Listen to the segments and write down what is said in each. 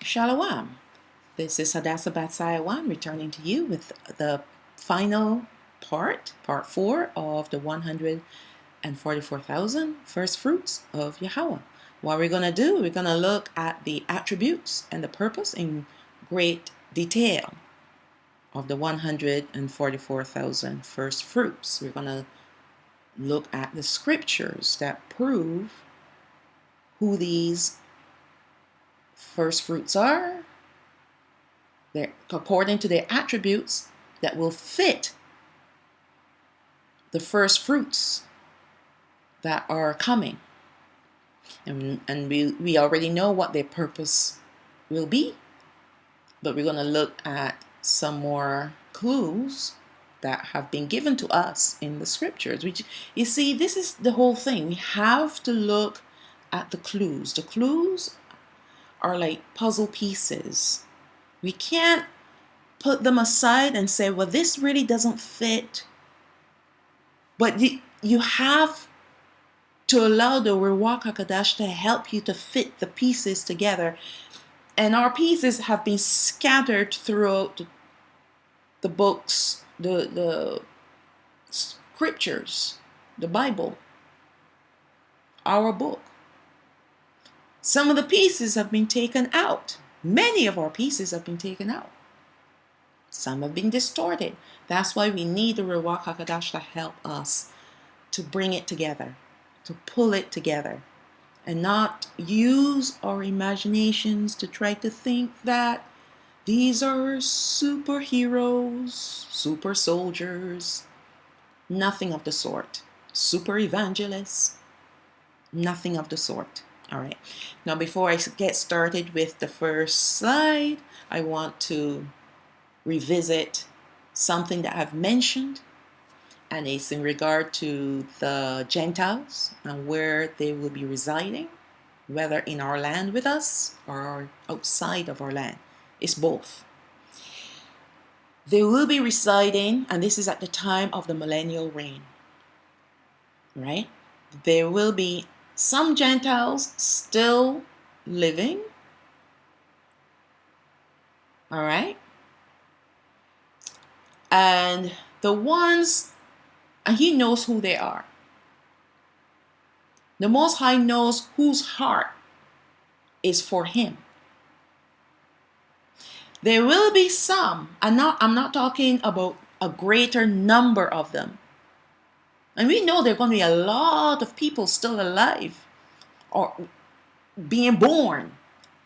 Shalom. This is Hadassah Batsayawan returning to you with the final part 4 of the 144,000 first fruits of Yahawah. What we're going to do, we're going to look at the attributes and the purpose in great detail of the 144,000 first fruits. We're going to look at the scriptures that prove who these first fruits are, according to their attributes that will fit the first fruits that are coming. And we already know what their purpose will be, but we're going to look at some more clues that have been given to us in the scriptures. Which, you see, this is the whole thing. We have to look at the clues. The clues are like puzzle pieces. We can't put them aside and say, well, this really doesn't fit. But you have to allow the Ruach HaKodesh to help you to fit the pieces together. And our pieces have been scattered throughout the books, the scriptures, the Bible, our book. Some of the pieces have been taken out. Many of our pieces have been taken out. Some have been distorted. That's why we need the Ruach HaKodesh to help us to bring it together, to pull it together, and not use our imaginations to try to think that these are superheroes, super soldiers. Nothing of the sort. Super evangelists. Nothing of the sort. All right. Now, before I get started with the first slide, I want to revisit something that I've mentioned, and it's in regard to the Gentiles and where they will be residing, whether in our land with us or outside of our land. It's both. They will be residing, and this is at the time of the millennial reign, right? There will be some Gentiles still living, all right? And the ones, and he knows who they are. The Most High knows whose heart is for him. There will be some, I'm not talking about a greater number of them. And we know there are going to be a lot of people still alive or being born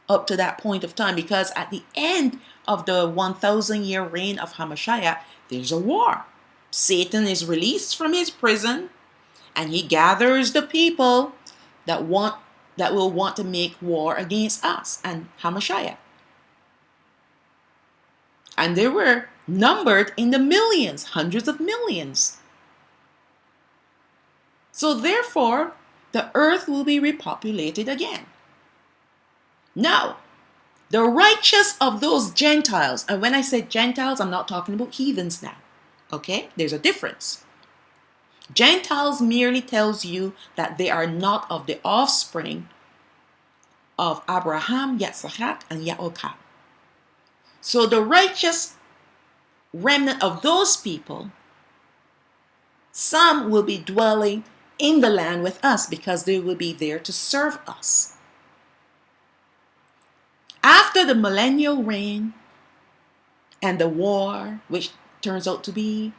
up to that point of time, because at the end of the 1,000-year reign of Hamashiach, there's a war. Satan is released from his prison, and he gathers the people that will want to make war against us and Hamashiach. And they were numbered in the millions, hundreds of millions. So therefore, the earth will be repopulated again. Now, the righteous of those Gentiles, and when I say Gentiles, I'm not talking about heathens now. Okay? There's a difference. Gentiles merely tells you that they are not of the offspring of Abraham, Yitzchak, and Yaakov. So the righteous remnant of those people, some will be dwelling in the land with us because they will be there to serve us. After the millennial reign and the war, which turns out to be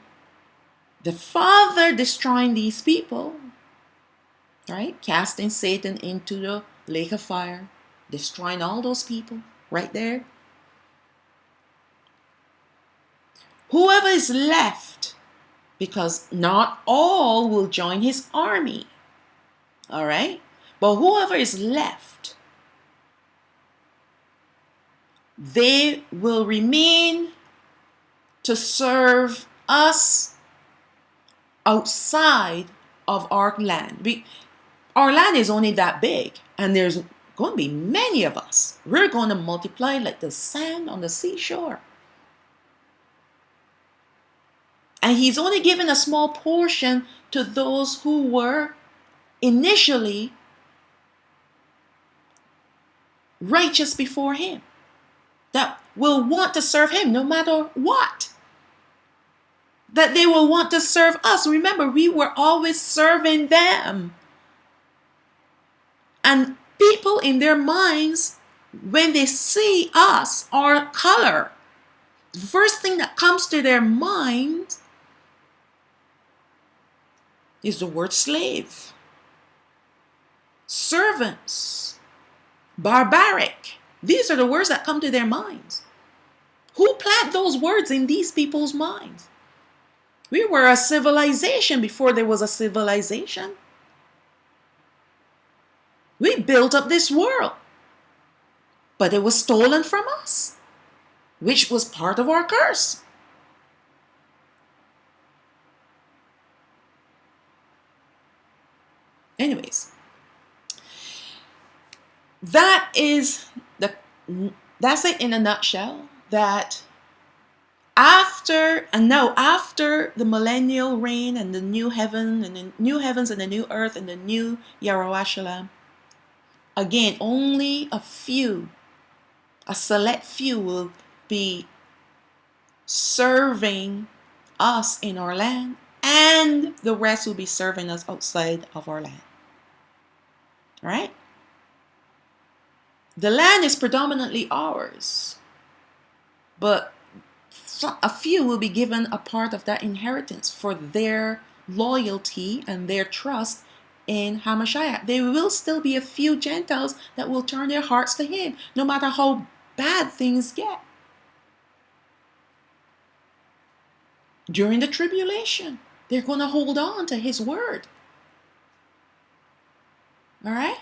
the Father destroying these people, right? Casting Satan into the lake of fire, destroying all those people right there. Whoever is left, because not all will join his army, all right? But whoever is left, they will remain to serve us outside of our land. Our land is only that big, and there's going to be many of us. We're going to multiply like the sand on the seashore. And he's only given a small portion to those who were initially righteous before him. that will want to serve him no matter what. That they will want to serve us. Remember, we were always serving them. And people in their minds, when they see us, our color, the first thing that comes to their mind is the word slave, servants, barbaric. These are the words that come to their minds. Who planted those words in these people's minds? We were a civilization before there was a civilization. We built up this world, but it was stolen from us, which was part of our curse. Anyways, that's it in a nutshell. That after the millennial reign and the new heaven and the new heavens and the new earth and the new Yahawah, again, only a select few will be serving us in our land, and the rest will be serving us outside of our land. All right? The land is predominantly ours, but a few will be given a part of that inheritance for their loyalty and their trust in Hamashiach. There will still be a few Gentiles that will turn their hearts to him, no matter how bad things get. During the tribulation, they're going to hold on to his word. All right?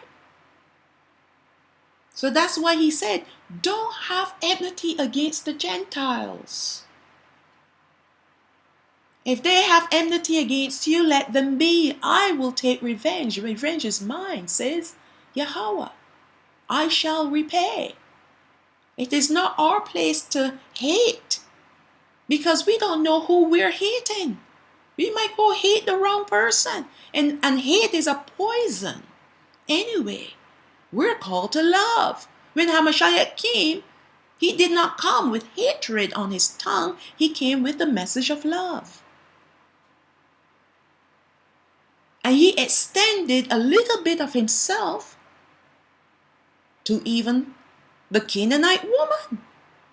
So that's why he said, don't have enmity against the Gentiles. If they have enmity against you, let them be. I will take revenge. Revenge is mine, says Yahawah. I shall repay. It is not our place to hate, because we don't know who we're hating. We might go hate the wrong person. And hate is a poison. Anyway, we're called to love. When Hamashiach came, he did not come with hatred on his tongue. He came with the message of love. And he extended a little bit of himself to even the Canaanite woman,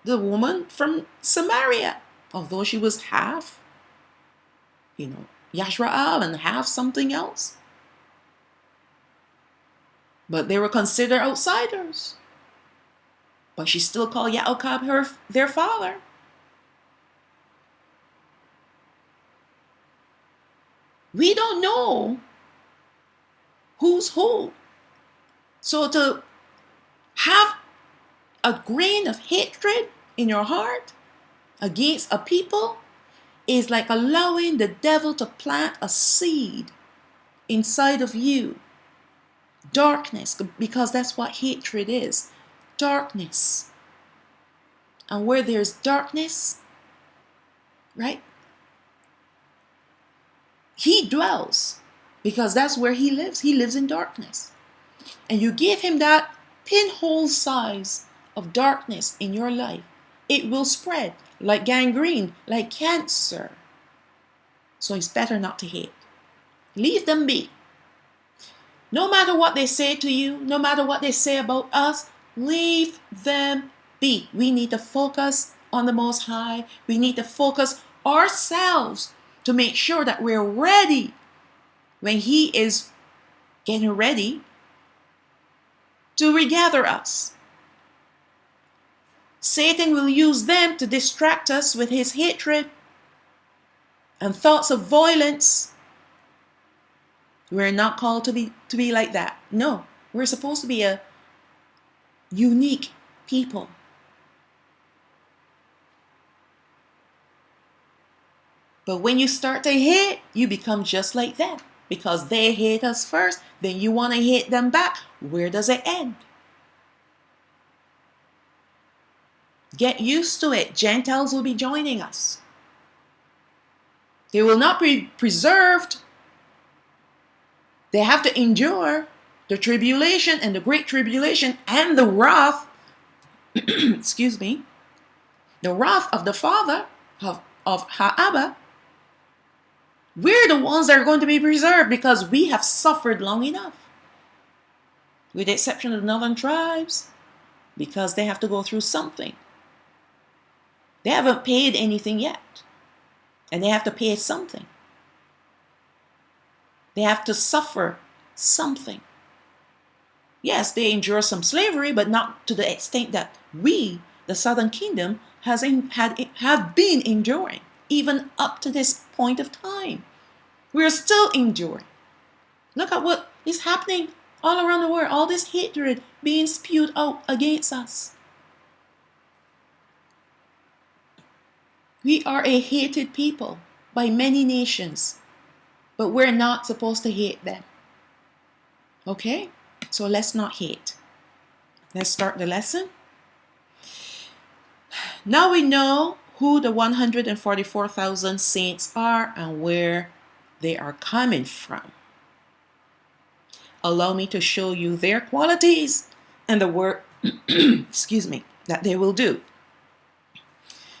the woman from Samaria, although she was half, Yashrael and half something else. But they were considered outsiders. But she still called Yaakov their father. We don't know who's who. So to have a grain of hatred in your heart against a people is like allowing the devil to plant a seed inside of you. Darkness, because that's what hatred is. Darkness. And where there's darkness, right? He dwells, because that's where he lives. He lives in darkness. And you give him that pinhole size of darkness in your life, it will spread like gangrene, like cancer. So it's better not to hate. Leave them be. No matter what they say to you, no matter what they say about us, leave them be. We need to focus on the Most High. We need to focus ourselves to make sure that we're ready when he is getting ready to regather us. Satan will use them to distract us with his hatred and thoughts of violence. We're not called to be like that. No, we're supposed to be a unique people. But when you start to hate, you become just like them. Because they hate us first, then you want to hate them back. Where does it end? Get used to it. Gentiles will be joining us. They will not be preserved. They have to endure the tribulation and the great tribulation and the wrath, excuse me, the wrath of the Father, of Yahawah, we're the ones that are going to be preserved because we have suffered long enough. With the exception of the northern tribes, because they have to go through something. They haven't paid anything yet. And they have to pay something. They have to suffer something. Yes, they endure some slavery, but not to the extent that we, the Southern Kingdom, have been enduring, even up to this point of time. We're still enduring. Look at what is happening all around the world. All this hatred being spewed out against us. We are a hated people by many nations, but we're not supposed to hate them. Okay? So let's not hate. Let's start the lesson. Now we know who the 144,000 saints are and where they are coming from. Allow me to show you their qualities and the work, excuse me, that they will do.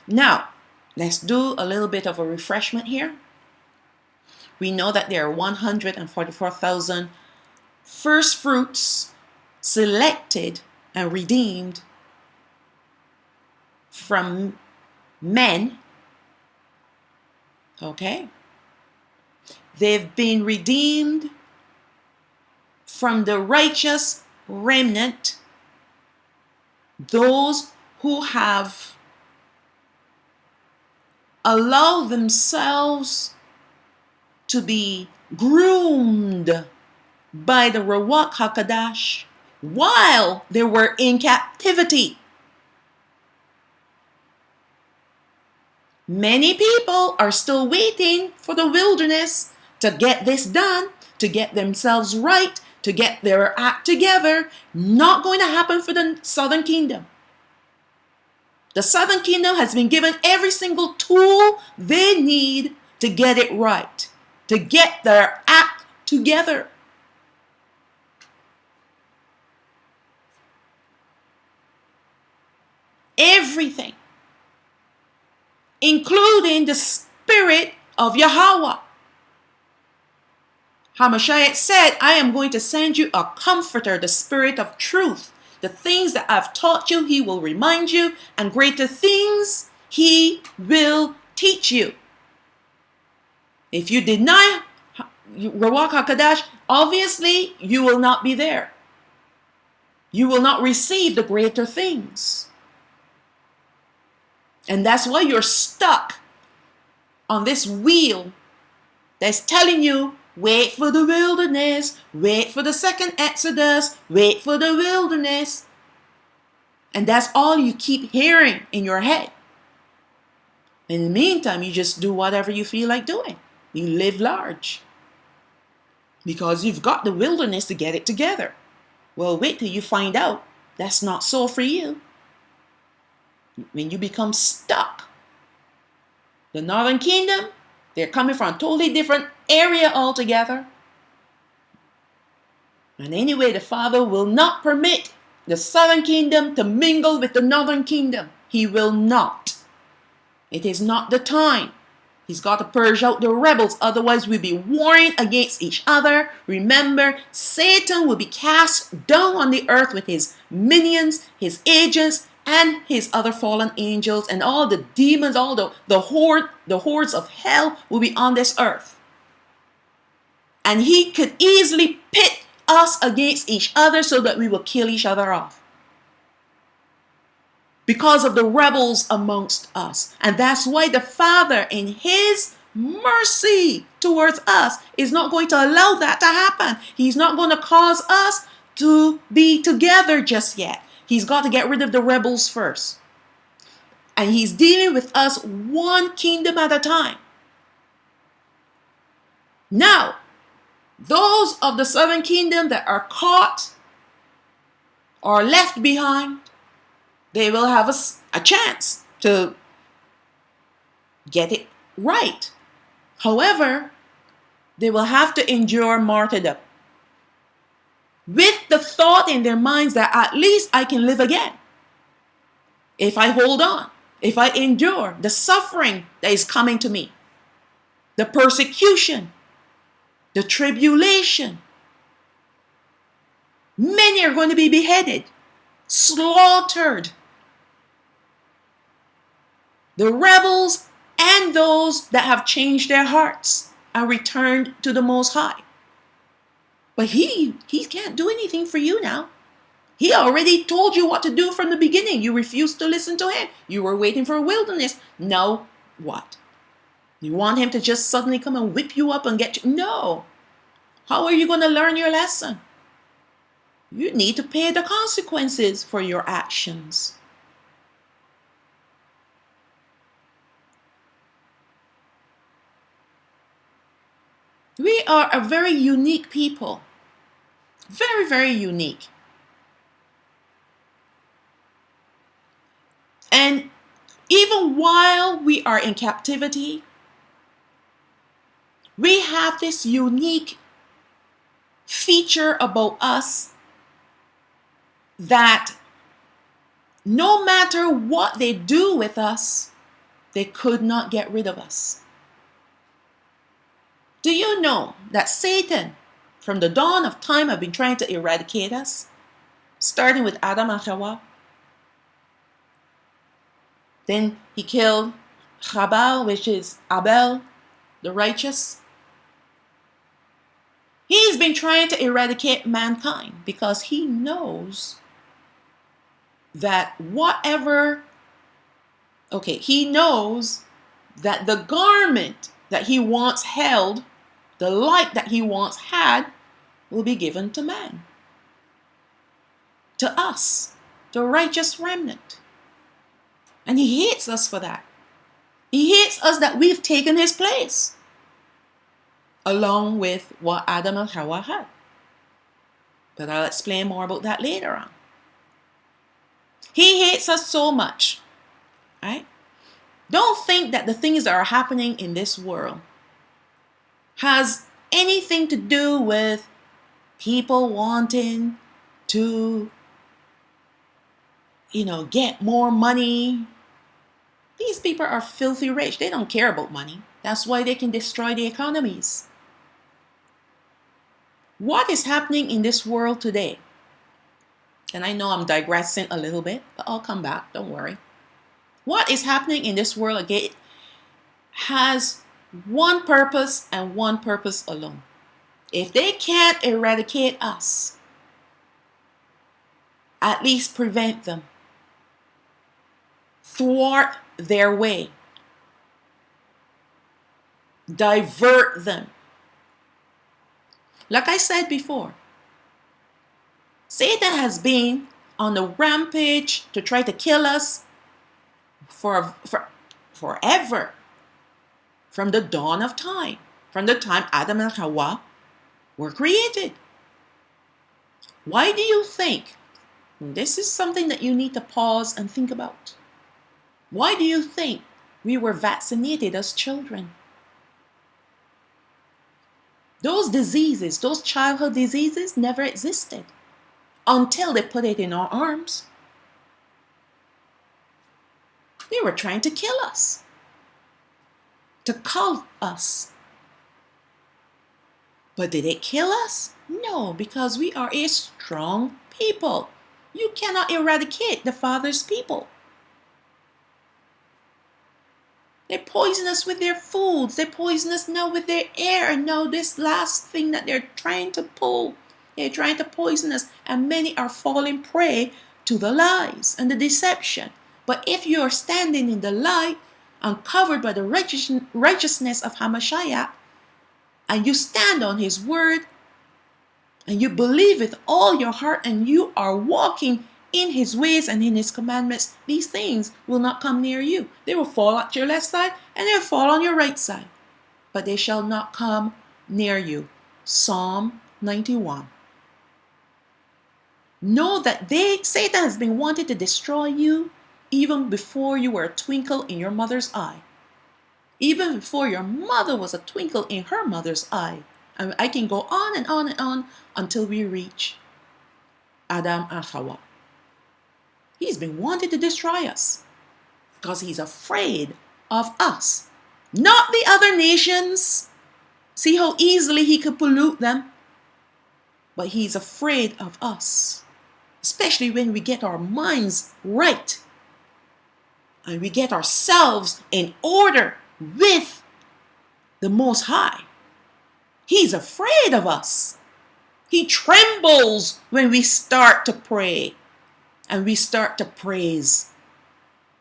Now, let's do a little bit of a refreshment here. We know that there are 144,000 first fruits selected and redeemed from men. Okay? They've been redeemed from the righteous remnant, those who have allowed themselves to be groomed by the Ruach HaKodesh while they were in captivity. Many people are still waiting for the wilderness to get this done, to get themselves right, to get their act together. Not going to happen for the Southern Kingdom. The Southern Kingdom has been given every single tool they need to get it right, to get their act together. Everything, including the spirit of Yahawah. Hamashiach said, I am going to send you a comforter, the spirit of truth. The things that I've taught you, he will remind you, and greater things he will teach you. If you deny Ruach HaKodesh, obviously you will not be there. You will not receive the greater things. And that's why you're stuck on this wheel that's telling you, wait for the wilderness, wait for the second Exodus, wait for the wilderness. And that's all you keep hearing in your head. In the meantime, you just do whatever you feel like doing. You live large. Because you've got the wilderness to get it together. Well, wait till you find out that's not so for you. When you become stuck. The Northern Kingdom, they're coming from a totally different area altogether. And anyway, the Father will not permit the Southern Kingdom to mingle with the Northern Kingdom. He will not. It is not the time. He's got to purge out the rebels, otherwise we'll be warring against each other. Remember, Satan will be cast down on the earth with his minions, his agents, and his other fallen angels, and all the demons, all the hordes of hell will be on this earth. And he could easily pit us against each other so that we will kill each other off. Because of the rebels amongst us. And that's why the Father, in his mercy towards us, is not going to allow that to happen. He's not going to cause us to be together just yet. He's got to get rid of the rebels first. And he's dealing with us one kingdom at a time. Now, those of the Southern Kingdom that are caught or left behind, they will have a chance to get it right. However, they will have to endure martyrdom. With the thought in their minds that at least I can live again if I hold on. if I endure the suffering that is coming to me, the persecution, the tribulation, many are going to be beheaded, slaughtered. The rebels and those that have changed their hearts and returned to the Most High. But he can't do anything for you now. He already told you what to do from the beginning. You refused to listen to him. You were waiting for a wilderness. Now what? You want him to just suddenly come and whip you up and get you? No. How are you going to learn your lesson? You need to pay the consequences for your actions. We are a very unique people. Very, very unique. And even while we are in captivity, we have this unique feature about us that no matter what they do with us, they could not get rid of us. Do you know that Satan, from the dawn of time, have been trying to eradicate us, starting with Adam and Yahawah? Then he killed Chabal, which is Abel, the righteous. He's been trying to eradicate mankind because he knows that he knows that the garment that he once held, the light that he once had, will be given to man. To us, the righteous remnant. And he hates us for that. He hates us that we've taken his place, along with what Adam and Yahawah had. But I'll explain more about that later on. He hates us so much, right? Don't think that the things that are happening in this world has anything to do with people wanting to, get more money. These people are filthy rich. They don't care about money. That's why they can destroy the economies. What is happening in this world today? And I know I'm digressing a little bit, but I'll come back. Don't worry. What is happening in this world again has one purpose and one purpose alone. If they can't eradicate us, at least prevent them, thwart their way, divert them. Like I said before, Satan has been on the rampage to try to kill us for forever. From the dawn of time, from the time Adam and Yahawah were created. Why do you think? This is something that you need to pause and think about. Why do you think we were vaccinated as children? Those diseases, those childhood diseases never existed until they put it in our arms. They were trying to kill us, to cull us. But did it kill us? No, because we are a strong people. You cannot eradicate the Father's people. They poison us with their foods. They poison us now with their air. And now this last thing that they're trying to pull, they're trying to poison us. And many are falling prey to the lies and the deception. But if you are standing in the light and covered by the righteousness of Hamashiach, and you stand on his word, and you believe with all your heart, and you are walking in his ways and in his commandments, these things will not come near you. They will fall at your left side and they will fall on your right side, but they shall not come near you. Psalm 91. Know that Satan has been wanting to destroy you even before you were a twinkle in your mother's eye. Even before your mother was a twinkle in her mother's eye. And I can go on and on and on until we reach Adam and Yahawah. He's been wanting to destroy us. because he's afraid of us, not the other nations. See how easily he could pollute them? But he's afraid of us, especially when we get our minds right and we get ourselves in order with the Most High. He's afraid of us. He trembles when we start to pray and we start to praise.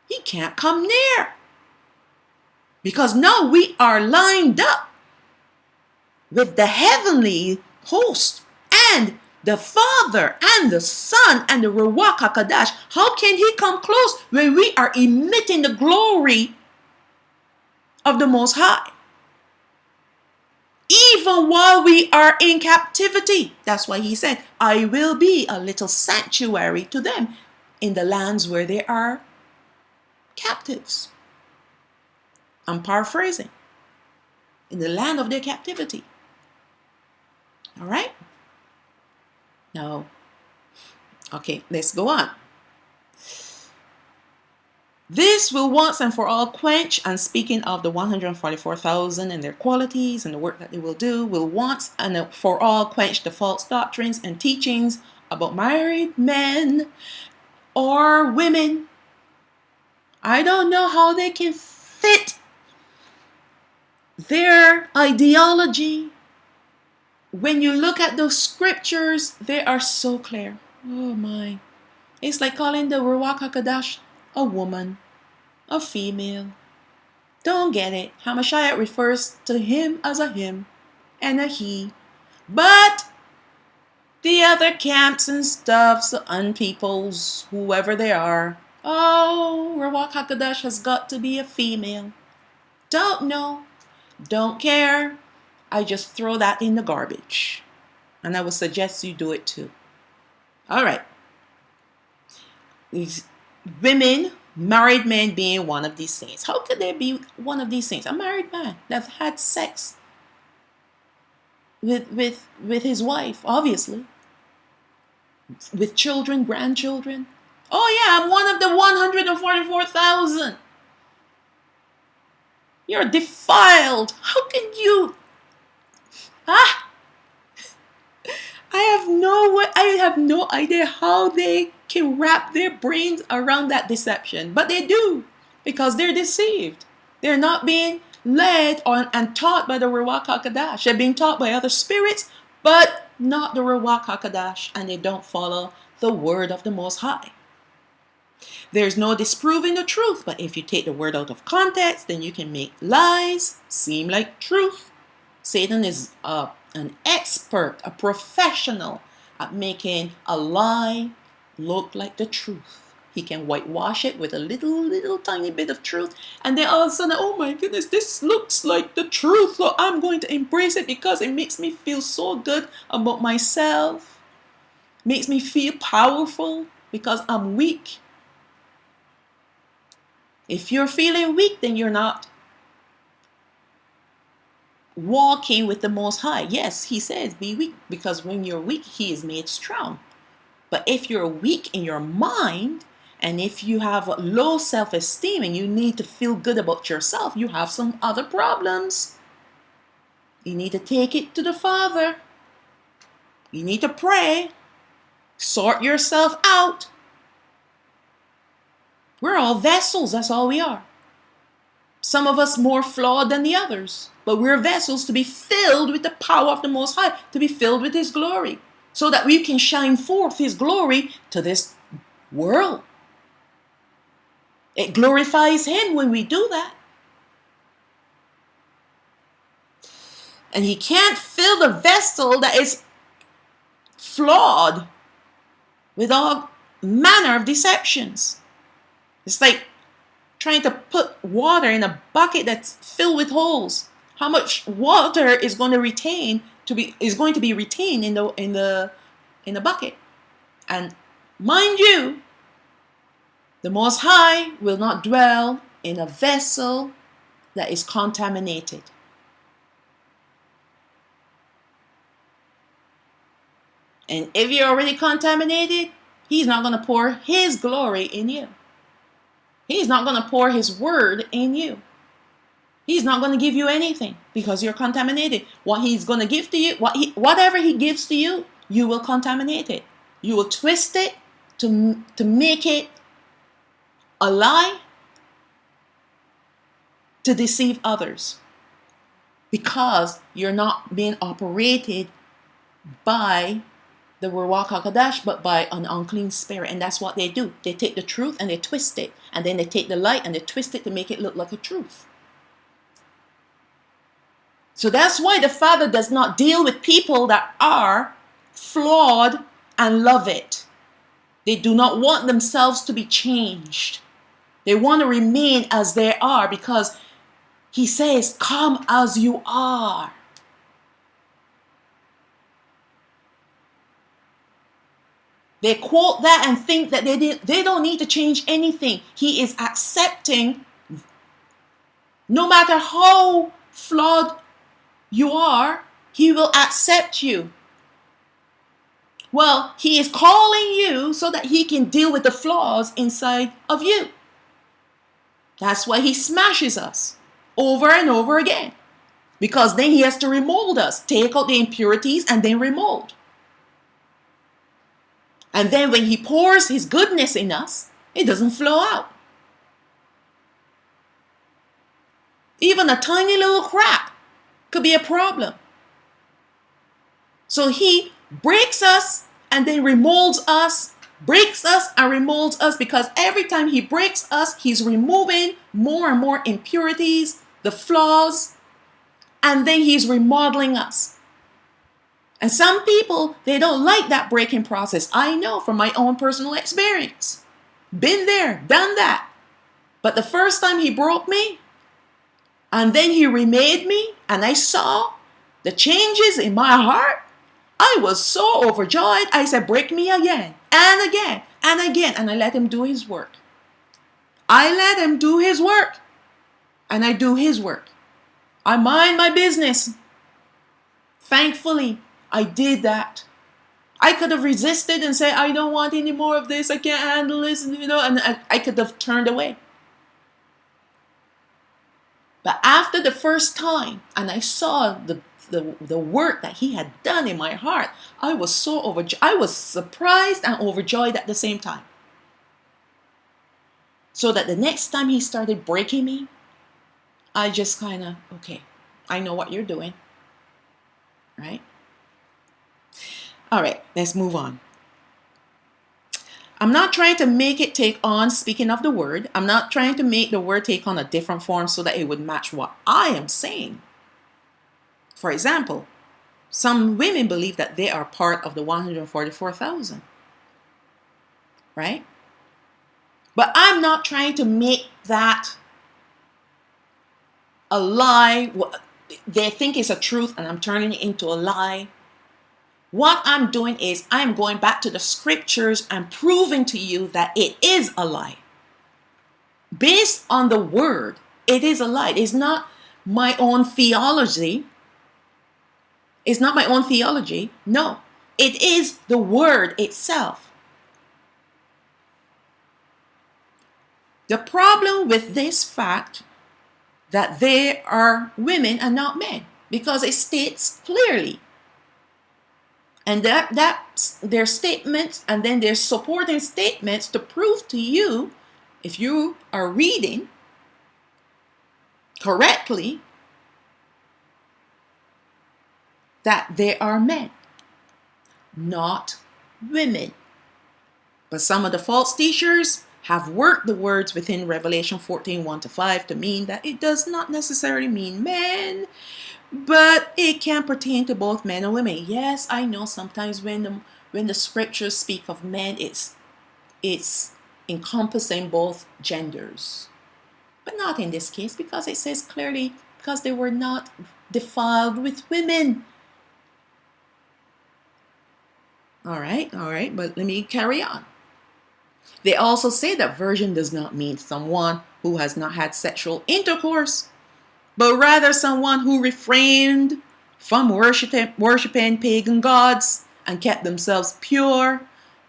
He can't come near because now we are lined up with the heavenly host and the Father and the Son and the Ruach HaKodesh. How can he come close when we are emitting the glory of the Most High? Even while we are in captivity. That's why he said, I will be a little sanctuary to them in the lands where they are captives. I'm paraphrasing. In the land of their captivity. All right? Now, okay, let's go on. This will once and for all quench, and speaking of the 144,000 and their qualities and the work that they will do, will once and for all quench the false doctrines and teachings about married men or women. I don't know how they can fit their ideology. When you look at those scriptures, they are so clear. Oh my. It's like calling the Ruach HaKodesh a woman, a female. Don't get it. Hamashiach refers to him as a him and a he. But the other camps and stuffs, the unpeoples, whoever they are, oh, Ruach HaKodesh has got to be a female. Don't know. Don't care. I just throw that in the garbage. And I would suggest you do it too. All right. These women, married men being one of these things. How could there be one of these things? A married man that had sex with his wife, obviously. With children, grandchildren. Oh yeah, I'm one of the 144,000. You're defiled. How can you? I have no idea how they can wrap their brains around that deception. But they do, because they're deceived. They're not being led on and taught by the Ruach HaKodesh. They're being taught by other spirits, but not the Ruach HaKodesh, and they don't follow the word of the Most High. There's no disproving the truth, but if you take the word out of context, then you can make lies seem like truth. Satan is an expert, a professional at making a lie look like the truth. He can whitewash it with a little tiny bit of truth, and then all of a sudden, oh my goodness, this looks like the truth, so I'm going to embrace it because it makes me feel so good about myself. Makes me feel powerful because I'm weak. If you're feeling weak, then you're not walking with the Most High. Yes, he says be weak, because when you're weak, he is made strong. But if you're weak in your mind, and if you have low self-esteem and you need to feel good about yourself, you have some other problems. You need to take it to the Father. You need to pray. Sort yourself out. We're all vessels, that's all we are. Some of us more flawed than the others, but we're vessels to be filled with the power of the Most High, to be filled with His glory, so that we can shine forth His glory to this world. It glorifies Him when we do that. And He can't fill the vessel that is flawed with all manner of deceptions. It's like trying to put water in a bucket that's filled with holes. How much water is going to be retained in the bucket? And mind you, the Most High will not dwell in a vessel that is contaminated. And if you're already contaminated, He's not going to pour His glory in you. He's not going to pour his word in you. He's not going to give you anything because you're contaminated. What he's going to give to you, whatever he gives to you, you will contaminate it. You will twist it to make it a lie, to deceive others, because you're not being operated by the Ruach HaKodesh, but by an unclean spirit. And that's what they do. They take the truth and they twist it. And then they take the light and they twist it to make it look like a truth. So that's why the Father does not deal with people that are flawed and love it. They do not want themselves to be changed. They want to remain as they are, because he says, come as you are. They quote that and think that they don't need to change anything. He is accepting, no matter how flawed you are, he will accept you. Well, he is calling you so that he can deal with the flaws inside of you. That's why he smashes us over and over again. Because then he has to remold us, take out the impurities and then remold. And then when he pours his goodness in us, it doesn't flow out. Even a tiny little crack could be a problem. So he breaks us and then remolds us, breaks us and remolds us, because every time he breaks us, he's removing more and more impurities, the flaws, and then he's remodeling us. And some people, they don't like that breaking process. I know from my own personal experience. Been there, done that. But the first time he broke me, and then he remade me, and I saw the changes in my heart, I was so overjoyed. I said, break me again, and again, and again. And I let him do his work. I let him do his work. And I do his work. I mind my business. Thankfully, I did that. I could have resisted and said, I don't want any more of this. I can't handle this, and I could have turned away. But after the first time, and I saw the work that he had done in my heart, I was so overjoyed. I was surprised and overjoyed at the same time. So that the next time he started breaking me, I just kind of, okay, I know what you're doing. Right? All right, let's move on. I'm not trying to make it take on, speaking of the word, I'm not trying to make the word take on a different form so that it would match what I am saying. For example, some women believe that they are part of the 144,000. Right? But I'm not trying to make that a lie. They think it's a truth and I'm turning it into a lie. What I'm doing is I'm going back to the scriptures and proving to you that it is a lie. Based on the word, it is a lie. It's not my own theology. It's not my own theology. No, it is the word itself. The problem with this fact that they are women and not men, because it states clearly. And that's their statements, and then their supporting statements to prove to you, if you are reading correctly, that they are men, not women. But some of the false teachers have worked the words within Revelation 14:1-5 to mean that it does not necessarily mean men, but it can pertain to both men and women. Yes, I know sometimes when the scriptures speak of men, it's encompassing both genders. But not in this case, because it says clearly, because they were not defiled with women. All right, but let me carry on. They also say that virgin does not mean someone who has not had sexual intercourse, but rather someone who refrained from worshiping pagan gods and kept themselves pure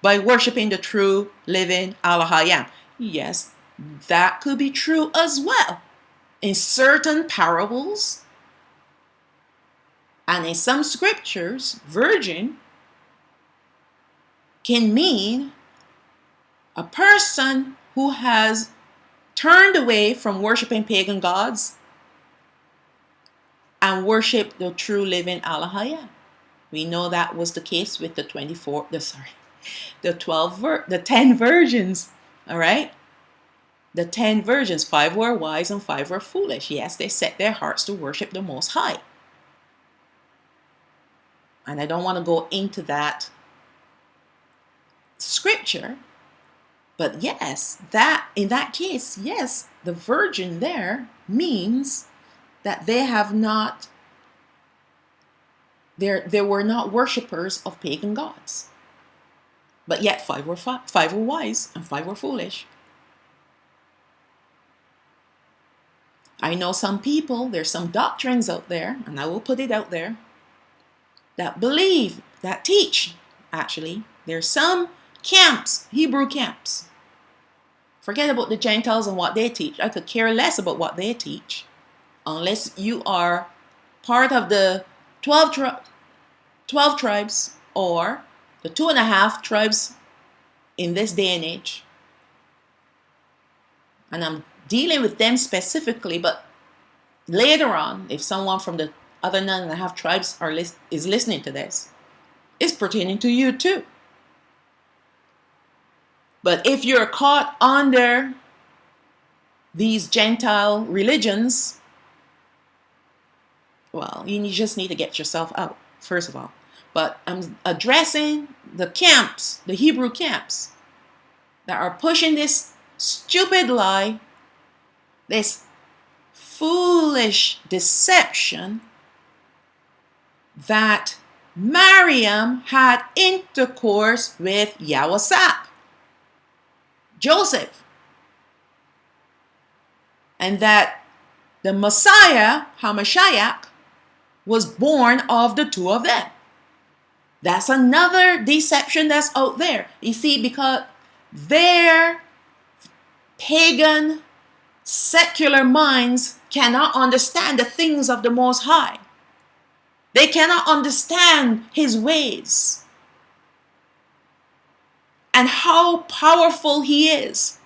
by worshiping the true living Yahawah. Yes, that could be true as well. In certain parables and in some scriptures, virgin can mean a person who has turned away from worshiping pagan gods and worship the true living Yahawah. We know that was the case with the 10 virgins, all right? The 10 virgins, 5 were wise and 5 were foolish. Yes, they set their hearts to worship the Most High. And I don't want to go into that scripture, but yes, that in that case, yes, the virgin there means that they have not, they were not worshippers of pagan gods. But yet 5 were wise and 5 were foolish. I know some people, there's some doctrines out there, and I will put it out there, that believe, that teach, actually, there's some camps, Hebrew camps. Forget about the Gentiles and what they teach. I could care less about what they teach. Unless you are part of the 12 tribes or the 2.5 tribes in this day and age. And I'm dealing with them specifically, but later on, if someone from the other 9.5 tribes is listening to this, it's pertaining to you too. But if you're caught under these Gentile religions, well, you just need to get yourself out, first of all. But I'm addressing the camps, the Hebrew camps, that are pushing this stupid lie, this foolish deception that Miriam had intercourse with Yahawah, Joseph, and that the Messiah, Hamashiach, was born of the two of them. That's another deception that's out there. You see, because their pagan, secular minds cannot understand the things of the Most High. They cannot understand His ways and how powerful He is.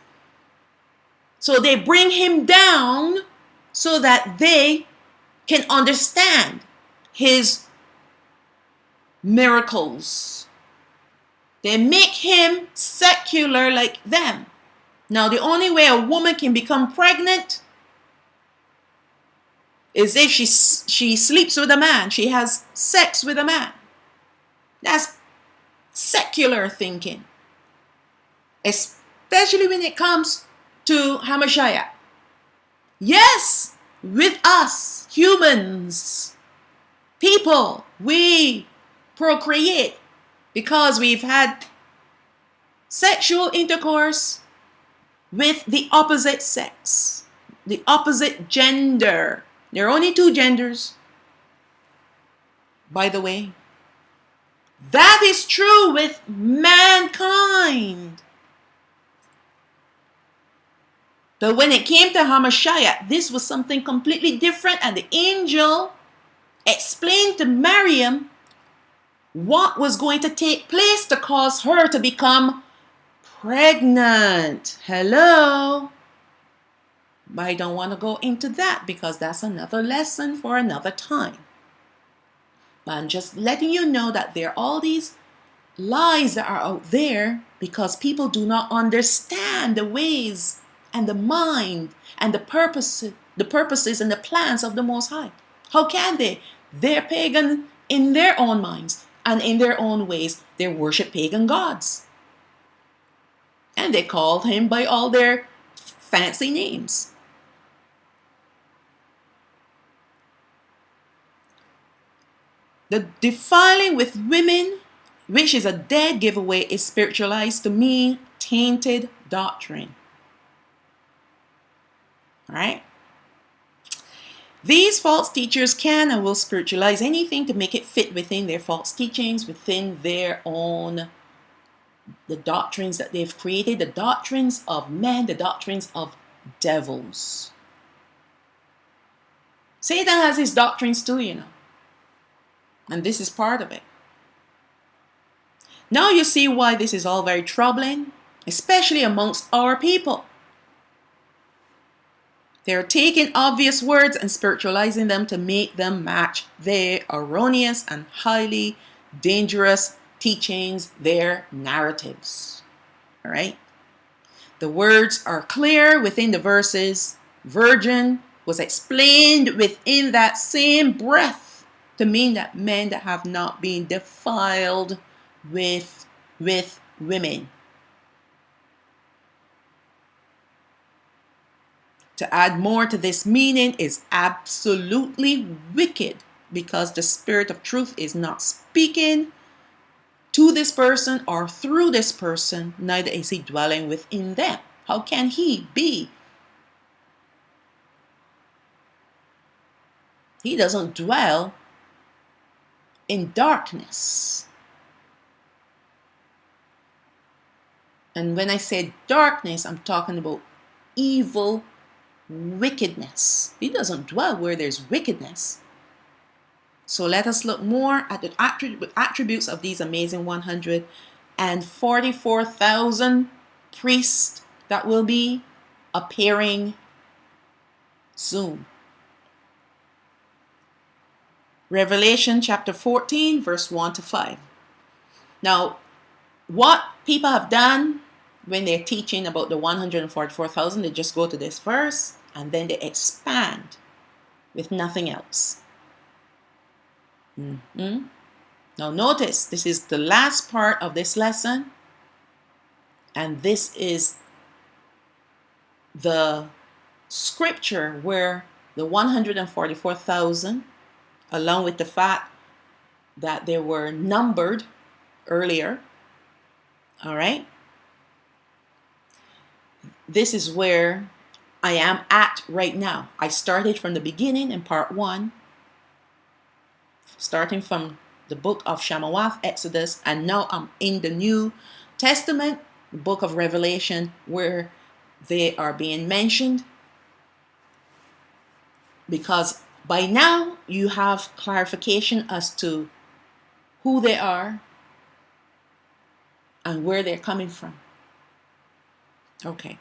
So they bring Him down so that they can understand His miracles. They make Him secular like them. Now, the only way a woman can become pregnant is if she sleeps with a man. She has sex with a man. That's secular thinking. Especially when it comes to Hamashiach. Yes, with us, humans, people, we procreate because we've had sexual intercourse with the opposite sex, the opposite gender. There are only 2 genders, by the way. That is true with mankind. But when it came to Hamashiach, this was something completely different, and the angel explained to Miriam what was going to take place to cause her to become pregnant. Hello? But I don't want to go into that because that's another lesson for another time. But I'm just letting you know that there are all these lies that are out there because people do not understand the ways and the mind and the purposes and the plans of the Most High. How can they? They're pagan in their own minds and in their own ways. They worship pagan gods. And they call Him by all their fancy names. The defiling with women, which is a dead giveaway, is spiritualized, to me, tainted doctrine. All right? These false teachers can and will spiritualize anything to make it fit within their false teachings, within their own the doctrines that they've created, the doctrines of men, the doctrines of devils. Satan has his doctrines too, you know. And this is part of it. Now you see why this is all very troubling, especially amongst our people. They're taking obvious words and spiritualizing them to make them match their erroneous and highly dangerous teachings, their narratives. All right? The words are clear within the verses. Virgin was explained within that same breath to mean that men that have not been defiled with women. To add more to this meaning is absolutely wicked, because the Spirit of truth is not speaking to this person or through this person, neither is he dwelling within them. How can he be? He doesn't dwell in darkness. And when I say darkness, I'm talking about evil wickedness. He doesn't dwell where there's wickedness. So let us look more at the attributes of these amazing 144,000 priests that will be appearing soon. Revelation chapter 14, verse 1 to 5. Now, what people have done when they're teaching about the 144,000, they just go to this verse and then they expand with nothing else. Now notice, this is the last part of this lesson, and this is the scripture where the 144,000, along with the fact that they were numbered earlier, all right? This is where I am at right now. I started from the beginning in part 1, starting from the book of Yahawah, Exodus, and now I'm in the New Testament, the book of Revelation, where they are being mentioned, because by now you have clarification as to who they are and where they're coming from. Okay.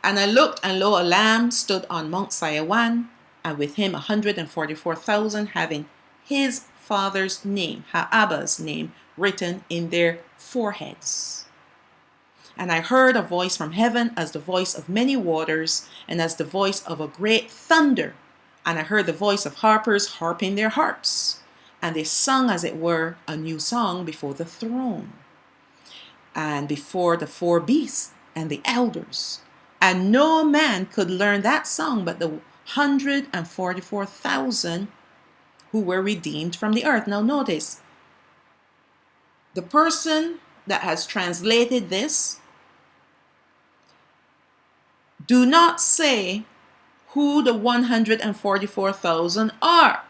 And I looked, and lo, a lamb stood on Mount Zion, and with him 144,000, having his father's name, Yahawah's name, written in their foreheads. And I heard a voice from heaven as the voice of many waters, and as the voice of a great thunder. And I heard the voice of harpers harping their harps, and they sung, as it were, a new song before the throne, and before the 4 beasts and the elders. And no man could learn that song but the 144,000 who were redeemed from the earth. Now notice, the person that has translated this do not say who the 144,000 are.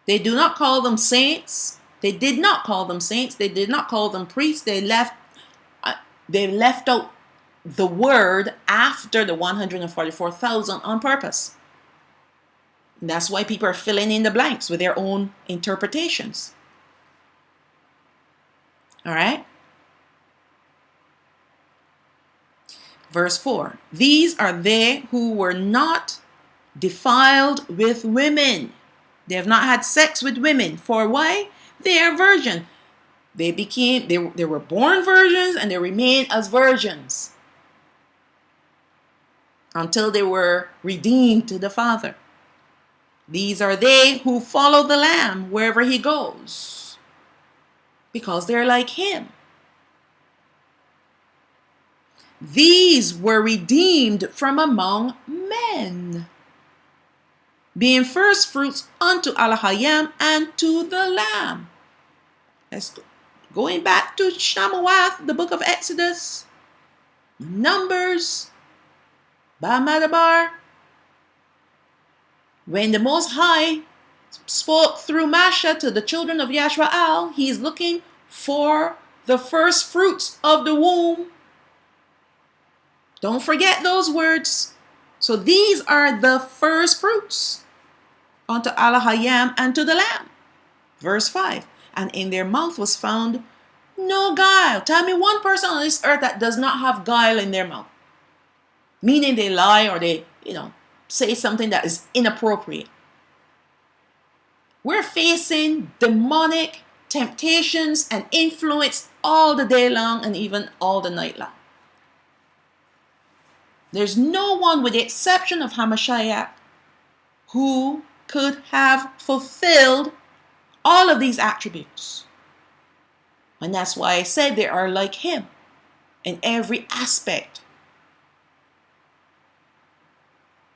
They do not call them saints. They did not call them saints. They did not call them priests. They left out the word after the 144,000 on purpose. And that's why people are filling in the blanks with their own interpretations. All right? Verse 4. These are they who were not defiled with women. They have not had sex with women. For why? They are virgin. They were born virgins, and they remain as virgins until they were redeemed to the Father. These are they who follow the Lamb wherever he goes, because they're like him. These were redeemed from among men, being first fruits unto Elohim and to the Lamb. Let's go. Going back to Yahawah, the book of Exodus, Numbers, Bamadabar, when the Most High spoke through Masha to the children of Yashrael, he's looking for the first fruits of the womb. Don't forget those words. So these are the first fruits unto Alahayam and to the Lamb. Verse 5. And in their mouth was found no guile. Tell me one person on this earth that does not have guile in their mouth. Meaning they lie or they, say something that is inappropriate. We're facing demonic temptations and influence all the day long and even all the night long. There's no one with the exception of Hamashiach who could have fulfilled all of these attributes. And that's why I said they are like him in every aspect.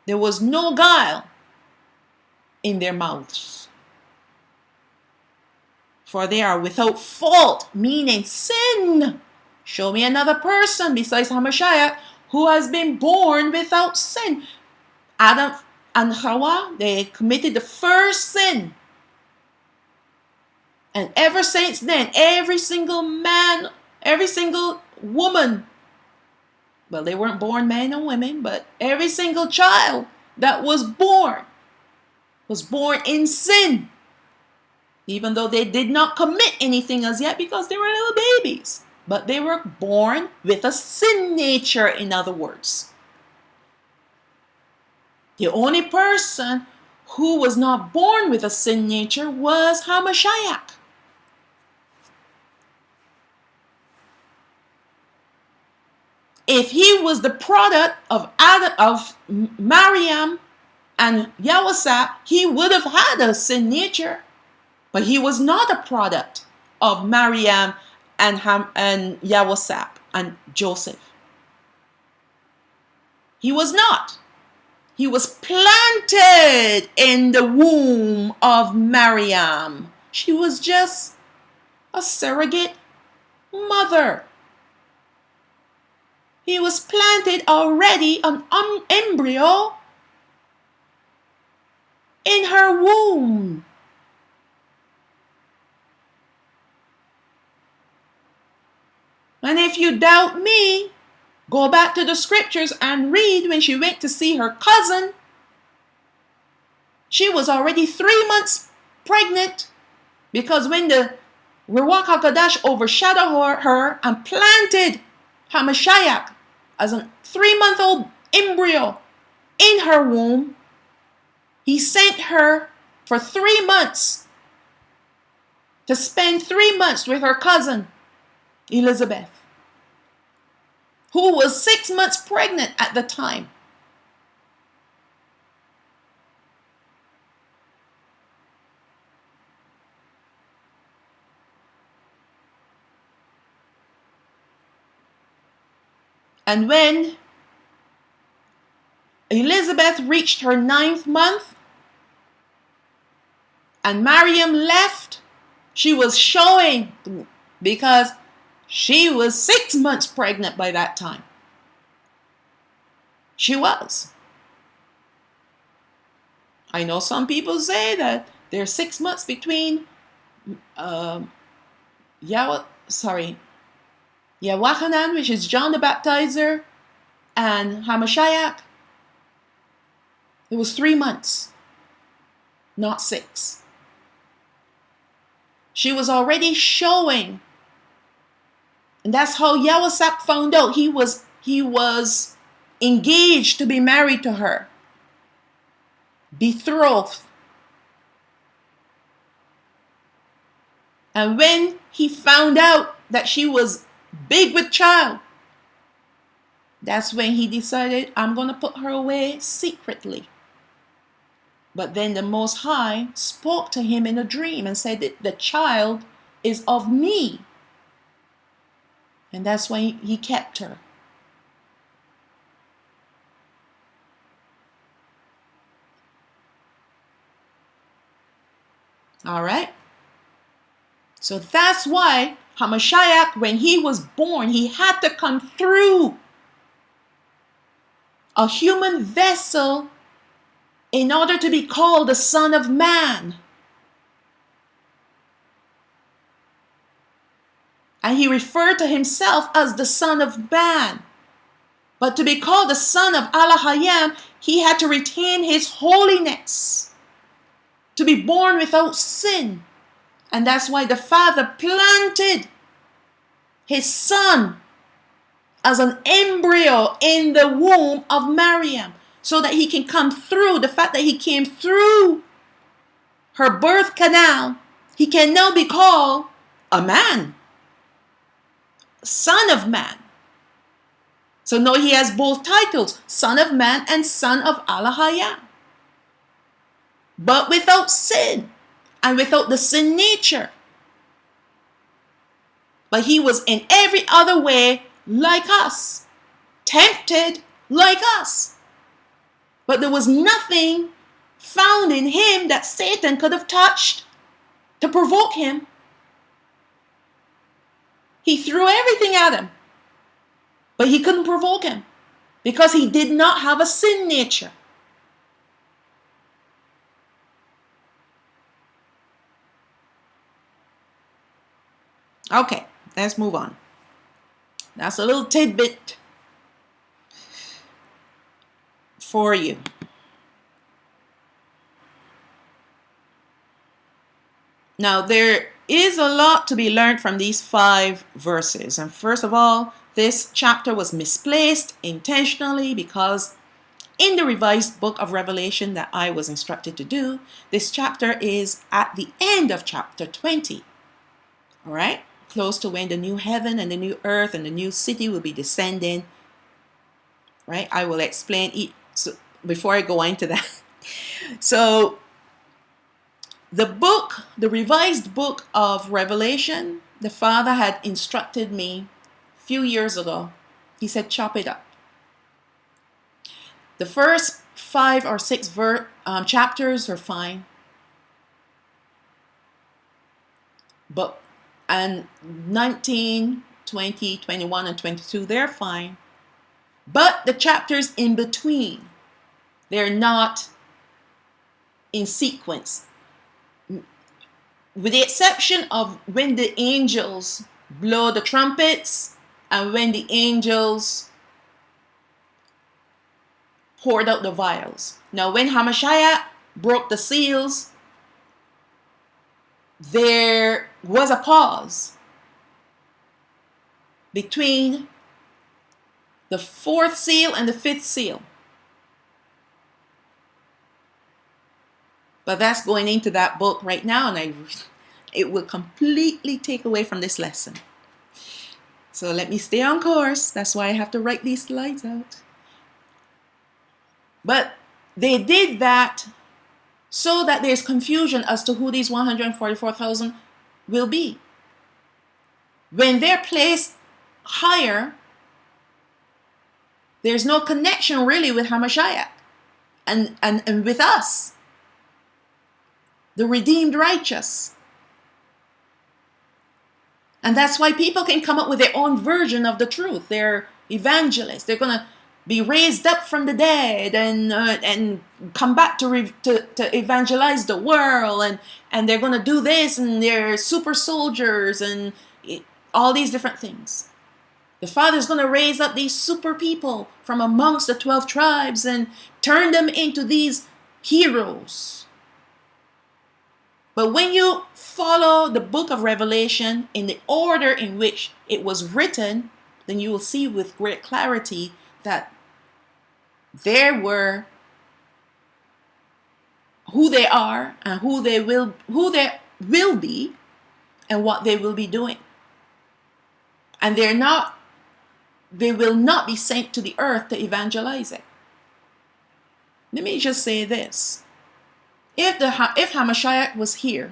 There was no guile in their mouths. For they are without fault, meaning sin. Show me another person besides Hamashiach who has been born without sin. Adam and Yahawah, they committed the first sin. And ever since then, every single man, every single woman, well, they weren't born men and women, but every single child that was born in sin. Even though they did not commit anything as yet because they were little babies. But they were born with a sin nature, in other words. The only person who was not born with a sin nature was Hamashiach. If he was the product of Maryam and Yahawah, he would have had a sin nature. But he was not a product of Maryam and Yahawah and Joseph. He was not. He was planted in the womb of Maryam. She was just a surrogate mother. He was planted already, an embryo, in her womb. And if you doubt me, go back to the scriptures and read when she went to see her cousin. She was already 3 months pregnant because when the Ruach HaKodesh overshadowed her and planted Hamashiach as a 3-month-old embryo in her womb, he sent her for 3 months to spend 3 months with her cousin, Elizabeth, who was 6 months pregnant at the time. And when Elizabeth reached her 9th month and Maryam left, she was showing because she was 6 months pregnant by that time. She was. I know some people say that there's 6 months between Yahawahanan, which is John the Baptizer, and Hamashiach. It was 3 months, not 6. She was already showing. And that's how Yahawah found out he was engaged to be married to her. Betrothed. And when he found out that she was big with child, that's when he decided, I'm going to put her away secretly. But then the Most High spoke to him in a dream and said that the child is of me. And that's why he kept her. All right. So that's why Hamashiach, when he was born, he had to come through a human vessel in order to be called the Son of Man. And he referred to himself as the Son of Man. But to be called the Son of Yahawah, he had to retain his holiness, to be born without sin. And that's why the Father planted his Son as an embryo in the womb of Maryam, so that he can come through. The fact that he came through her birth canal, he can now be called a man, Son of Man. So now he has both titles, Son of Man and Son of Yahawah. But without sin and without the sin nature. But he was in every other way like us, tempted like us. But there was nothing found in him that Satan could have touched to provoke him. He threw everything at him, but he couldn't provoke him because he did not have a sin nature. Okay, let's move on. That's a little tidbit for you. Now, there is a lot to be learned from these 5 verses. And first of all, this chapter was misplaced intentionally because in the revised book of Revelation that I was instructed to do, this chapter is at the end of chapter 20. All right? Close to when the new heaven and the new earth and the new city will be descending. Right? I will explain it before I go into that. So, the revised book of Revelation, the Father had instructed me a few years ago. He said, chop it up. The first 5 or 6 chapters are fine. And 19, 20, 21, and 22, they're fine. But the chapters in between, they're not in sequence. With the exception of when the angels blow the trumpets and when the angels poured out the vials. Now, when Hamashiach broke the seals, there was a pause between the 4th seal and the 5th seal. But that's going into that book right now, and it will completely take away from this lesson. So let me stay on course. That's why I have to write these slides out. But they did that so that there's confusion as to who these 144,000 will be. When they're placed higher, there's no connection really with Hamashiach and with us, the redeemed righteous. And that's why people can come up with their own version of the truth. They're evangelists. They're going to be raised up from the dead and come back to evangelize the world. And they're going to do this, and they're super soldiers and all these different things. The Father's going to raise up these super people from amongst the 12 tribes and turn them into these heroes. But when you follow the book of Revelation in the order in which it was written, then you will see with great clarity that there were who they are and who they will be and what they will be doing. And they will not be sent to the earth to evangelize it. Let me just say this. If Hamashiach was here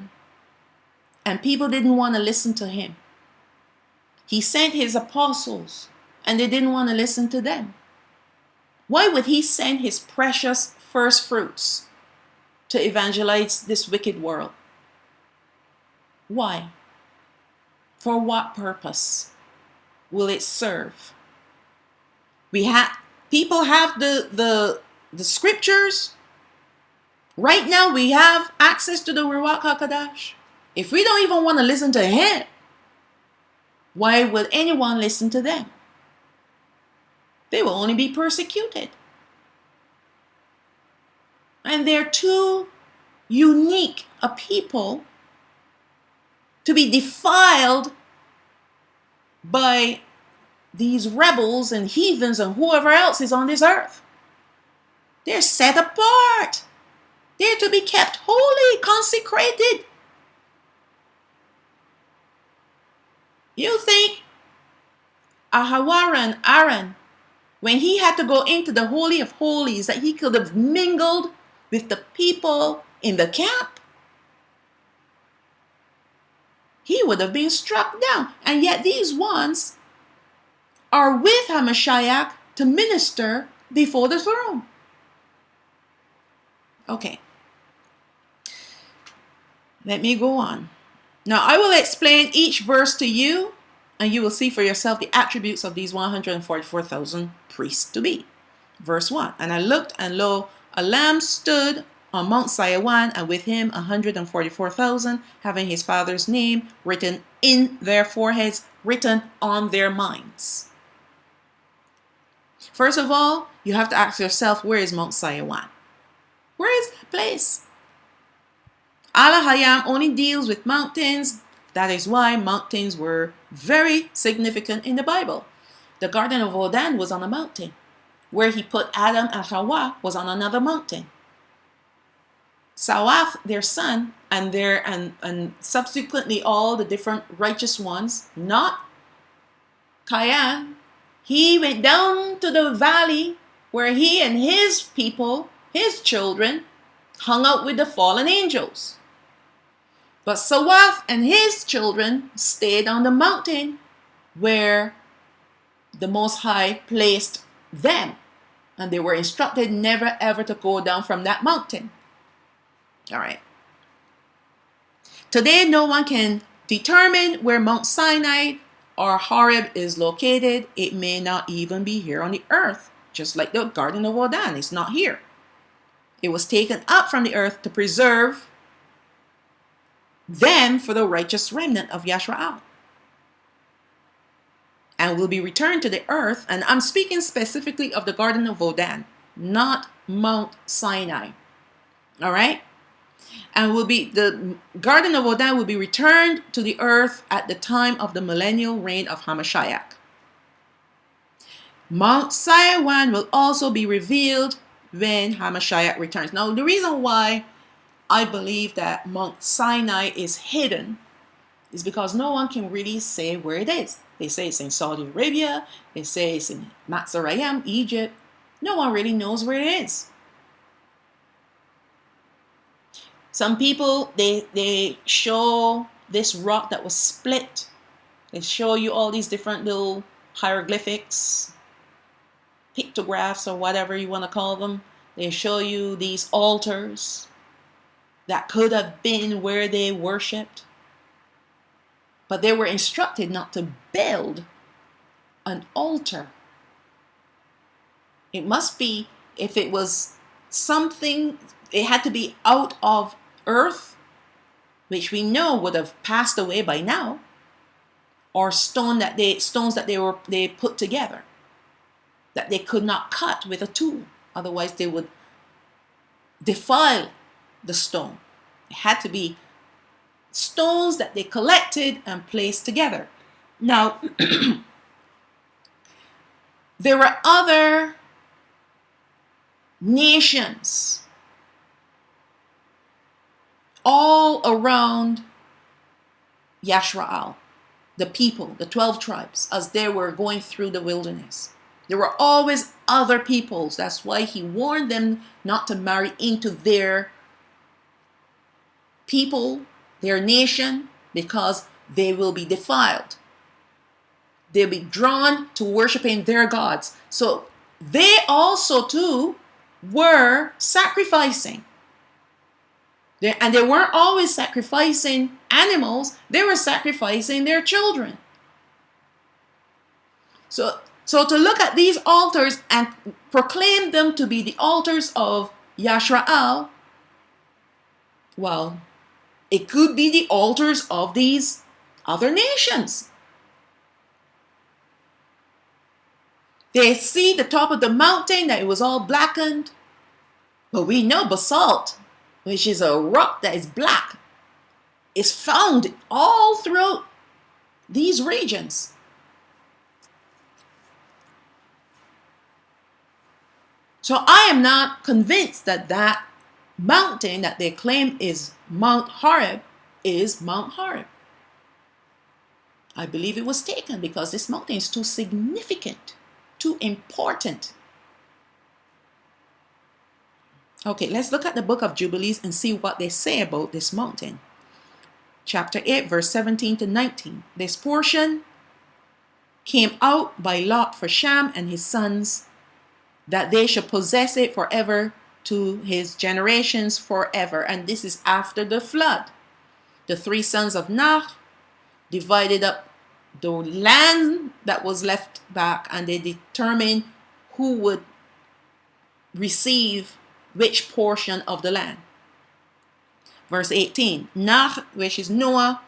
and people didn't want to listen to him, he sent his apostles and they didn't want to listen to them. Why would he send his precious first fruits to evangelize this wicked world? Why? For what purpose will it serve? People have the scriptures. Right now we have access to the Ruach HaKodesh. If we don't even want to listen to him, Why would anyone listen to them? They will only be persecuted. And they're too unique a people to be defiled by these rebels and heathens and whoever else is on this earth. They're set apart. They're to be kept holy, consecrated. You think Yahawah and Aaron, when he had to go into the Holy of Holies, that he could have mingled with the people in the camp? He would have been struck down. And yet these ones are with Hamashiach to minister before the throne. Okay. Let me go on. Now I will explain each verse to you, and you will see for yourself the attributes of these 144,000 priests to be. Verse 1. And I looked, and lo, a lamb stood on Mount Sion, and with him 144,000, having his father's name written in their foreheads, written on their minds. First of all, you have to ask yourself, where is Mount Sion? Where is that place? Al-Hayam only deals with mountains. That is why mountains were very significant in the Bible. The Garden of Eden was on a mountain. Where he put Adam and Hawa was on another mountain. Sawath, their son, and subsequently all the different righteous ones, not Cain, he went down to the valley where he and his people, his children, hung out with the fallen angels. But Sawath and his children stayed on the mountain where the Most High placed them. And they were instructed never ever to go down from that mountain. All right. Today, no one can determine where Mount Sinai or Horeb is located. It may not even be here on the earth. Just like the Garden of Eden, it's not here. It was taken up from the earth to preserve them for the righteous remnant of Yashrael. And will be returned to the earth. And I'm speaking specifically of the Garden of Eden, not Mount Sinai. All right? And the Garden of Eden will be returned to the earth at the time of the millennial reign of Hamashiach. Mount Sion will also be revealed when Hamashiach returns. Now, the reason why I believe that Mount Sinai is hidden is because no one can really say where it is. They say it's in Saudi Arabia. They say it's in Matzarayim, Egypt. No one really knows where it is. Some people, they show this rock that was split. They show you all these different little hieroglyphics, pictographs, or whatever you want to call them. They show you these altars that could have been where they worshipped. But they were instructed not to build an altar. It must be, if it was something, it had to be out of earth, which we know would have passed away by now, or stones that they put together that they could not cut with a tool, otherwise they would defile the stone. It had to be stones that they collected and placed together. Now, there were other nations all around Yashrael, the people, the 12 tribes, as they were going through the wilderness. There were always other peoples. That's why he warned them not to marry into their people, their nation, because they will be defiled. They'll be drawn to worshiping their gods. So they also too were sacrificing. And they weren't always sacrificing animals. They were sacrificing their children. So to look at these altars and proclaim them to be the altars of Yashrael, well, it could be the altars of these other nations. They see the top of the mountain that it was all blackened. But we know basalt, which is a rock that is black, is found all throughout these regions. So I am not convinced that that mountain that they claim is Mount Horeb is Mount Horeb. I believe it was taken because this mountain is too significant, too important. Okay, let's look at the book of Jubilees and see what they say about this mountain. Chapter 8, verse 17 to 19. This portion came out by lot for Shem and his sons, that they should possess it forever to his generations forever. And this is after the flood. The three sons of Noah divided up the land that was left back, and they determined who would receive which portion of the land. Verse 18. Noah, which is Noah,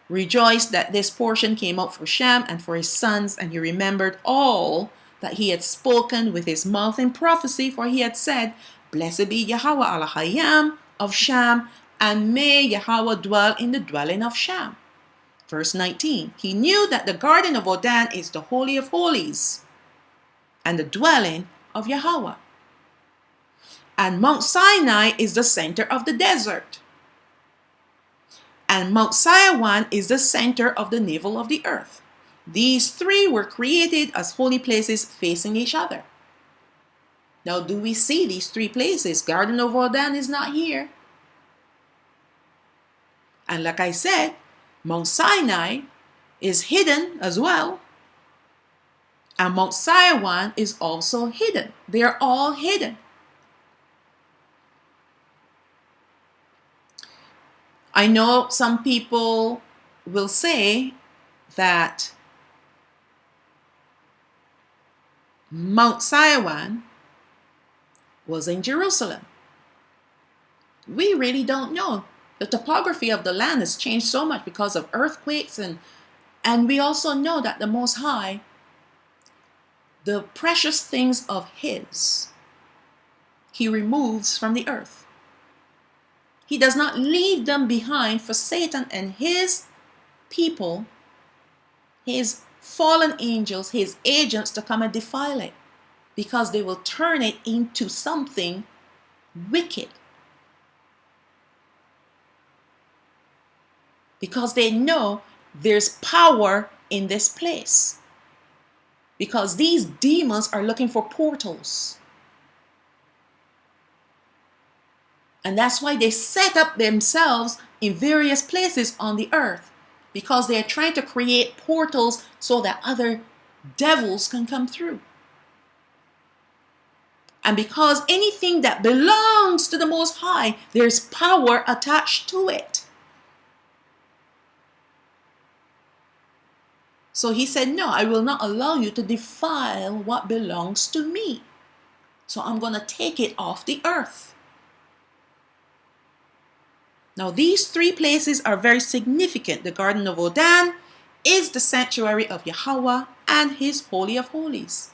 rejoiced that this portion came out for Shem and for his sons, and he remembered all that he had spoken with his mouth in prophecy, for he had said, Blessed be Yahawah al-Hayam of Shem, and may Yahawah dwell in the dwelling of Shem. Verse 19. He knew that the garden of Odan is the Holy of Holies, and the dwelling of Yahawah. And Mount Sinai is the center of the desert. And Mount Sinai is the center of the navel of the earth. These three were created as holy places facing each other. Now, do we see these three places? Garden of Odan is not here. And like I said, Mount Sinai is hidden as well. And Mount Sinai is also hidden. They are all hidden. I know some people will say that Mount Sinai was in Jerusalem. We really don't know. The topography of the land has changed so much because of earthquakes, and we also know that the Most High, the precious things of His, He removes from the earth. He does not leave them behind for Satan and his people, his fallen angels, his agents to come and defile it, because they will turn it into something wicked. Because they know there's power in this place. Because these demons are looking for portals. And that's why they set up themselves in various places on the earth. Because they are trying to create portals so that other devils can come through. And because anything that belongs to the Most High, there's power attached to it. So he said, no, I will not allow you to defile what belongs to me. So I'm going to take it off the earth. Now, these three places are very significant. The Garden of Odan is the sanctuary of Yahawah and His Holy of Holies.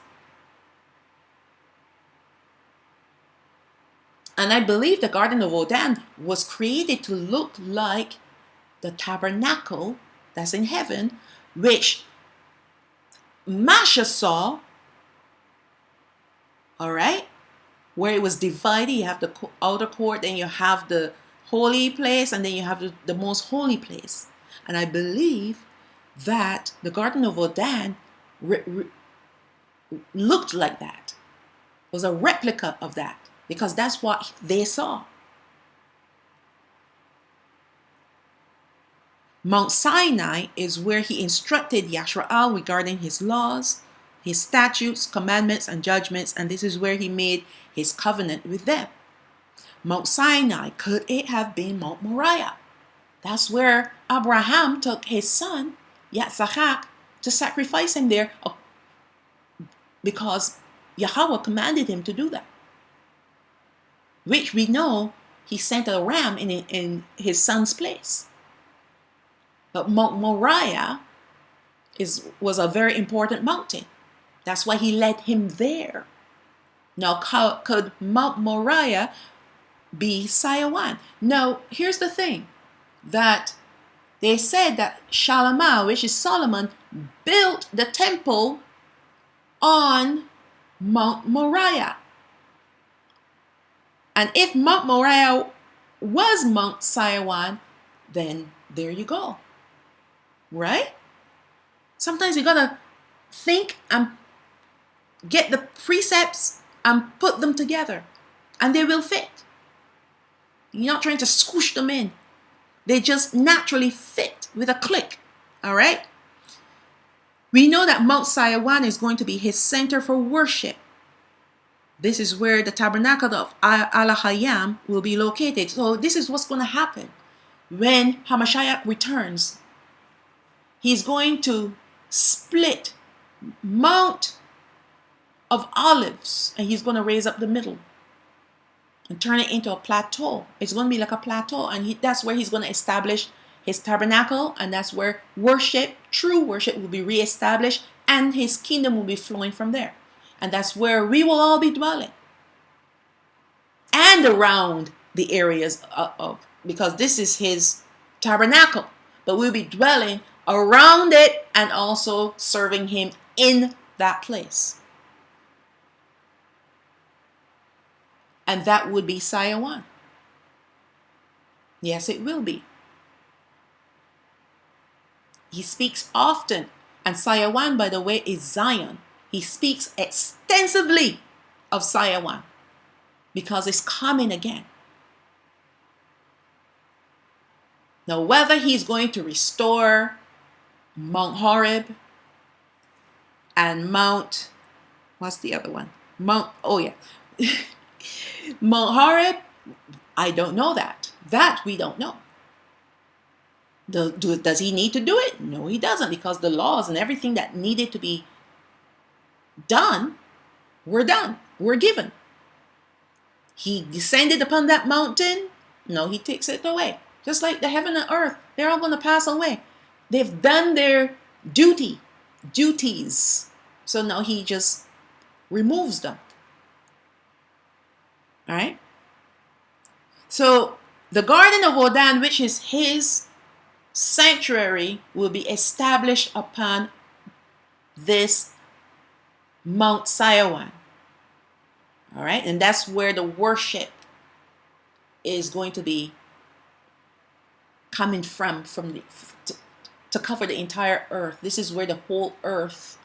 And I believe the Garden of Odan was created to look like the tabernacle that's in heaven, which Masha saw, all right, where it was divided. You have the outer court, then you have the holy place, and then you have the most holy place. And I believe that the Garden of Odan looked like that. It was a replica of that, because that's what they saw. Mount Sinai is where he instructed Yashrael regarding his laws, his statutes, commandments, and judgments, and this is where he made his covenant with them. Mount Sinai, could it have been Mount Moriah? That's where Abraham took his son, Yitzhak, to sacrifice him there, because Yahawah commanded him to do that. Which we know he sent a ram in his son's place. But Mount Moriah was a very important mountain. That's why he led him there. Now, could Mount Moriah be Saiwan? No, here's the thing, that they said that Shalamah, which is Solomon, built the temple on Mount Moriah. And if Mount Moriah was Mount Saiwan, then there you go. Right? Sometimes you gotta think and get the precepts and put them together, and they will fit. You're not trying to squish them in. They just naturally fit with a click. All right? We know that Mount Saiwan is going to be his center for worship. This is where the tabernacle of Al-Hayam will be located. So this is what's going to happen when Hamashiach returns. He's going to split Mount of Olives, and he's going to raise up the middle and turn it into a plateau. It's going to be like a plateau, and that's where he's going to establish his tabernacle, and that's where worship, true worship, will be reestablished, and his kingdom will be flowing from there. And that's where we will all be dwelling. And around the areas of, because this is his tabernacle, but we'll be dwelling around it and also serving him in that place. And that would be Saiwan. Yes, it will be. He speaks often, and Saiwan, by the way, is Zion. He speaks extensively of Saiwan because it's coming again. Now, whether he's going to restore Mount Horeb and Mount, what's the other one? Mount Horeb, I don't know that. That we don't know. Does he need to do it? No, he doesn't, because the laws and everything that needed to be done, were given. He descended upon that mountain. No, he takes it away. Just like the heaven and earth, they're all going to pass away. They've done their duties. So now he just removes them. All right? So the Garden of Odan, which is his sanctuary, will be established upon this Mount Saiwan. All right? And that's where the worship is going to be coming from to cover the entire earth. This is where the whole earth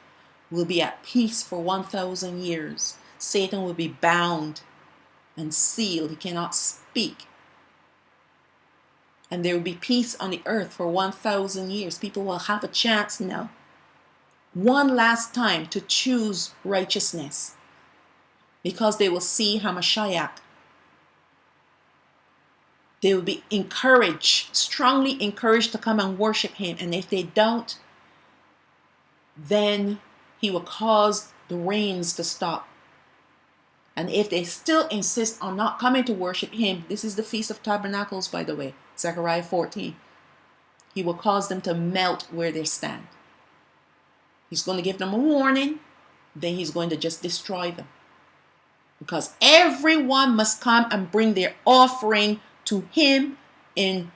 will be at peace for 1,000 years. Satan will be bound and sealed. He cannot speak. And there will be peace on the earth for 1,000 years. People will have a chance now, one last time, to choose righteousness, because they will see Hamashiach. They will be encouraged, strongly encouraged, to come and worship him. And if they don't, then he will cause the rains to stop. And if they still insist on not coming to worship him, this is the Feast of Tabernacles, by the way, Zechariah 14. He will cause them to melt where they stand. He's going to give them a warning, then he's going to just destroy them. Because everyone must come and bring their offering to him on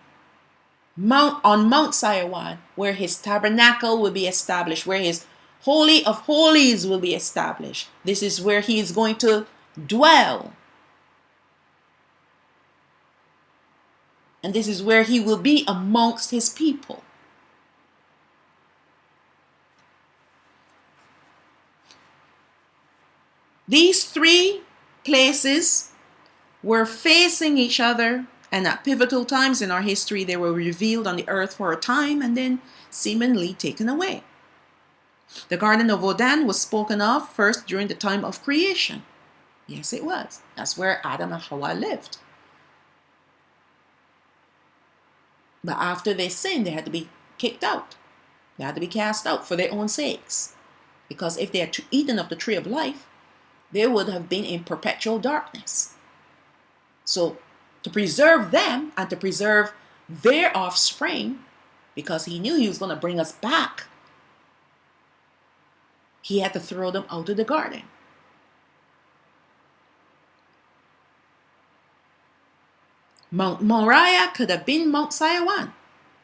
Mount Saiwan, where his tabernacle will be established, where his Holy of Holies will be established. This is where he is going to dwell. And this is where he will be amongst his people. These three places were facing each other, and at pivotal times in our history, they were revealed on the earth for a time and then seemingly taken away. The Garden of Odan was spoken of first during the time of creation. Yes, it was. That's where Adam and Yahawah lived. But after they sinned, they had to be kicked out. They had to be cast out for their own sakes. Because if they had eaten of the tree of life, they would have been in perpetual darkness. So to preserve them and to preserve their offspring, because he knew he was going to bring us back, He had to throw them out of the garden. Mount Moriah could have been Mount Sinai.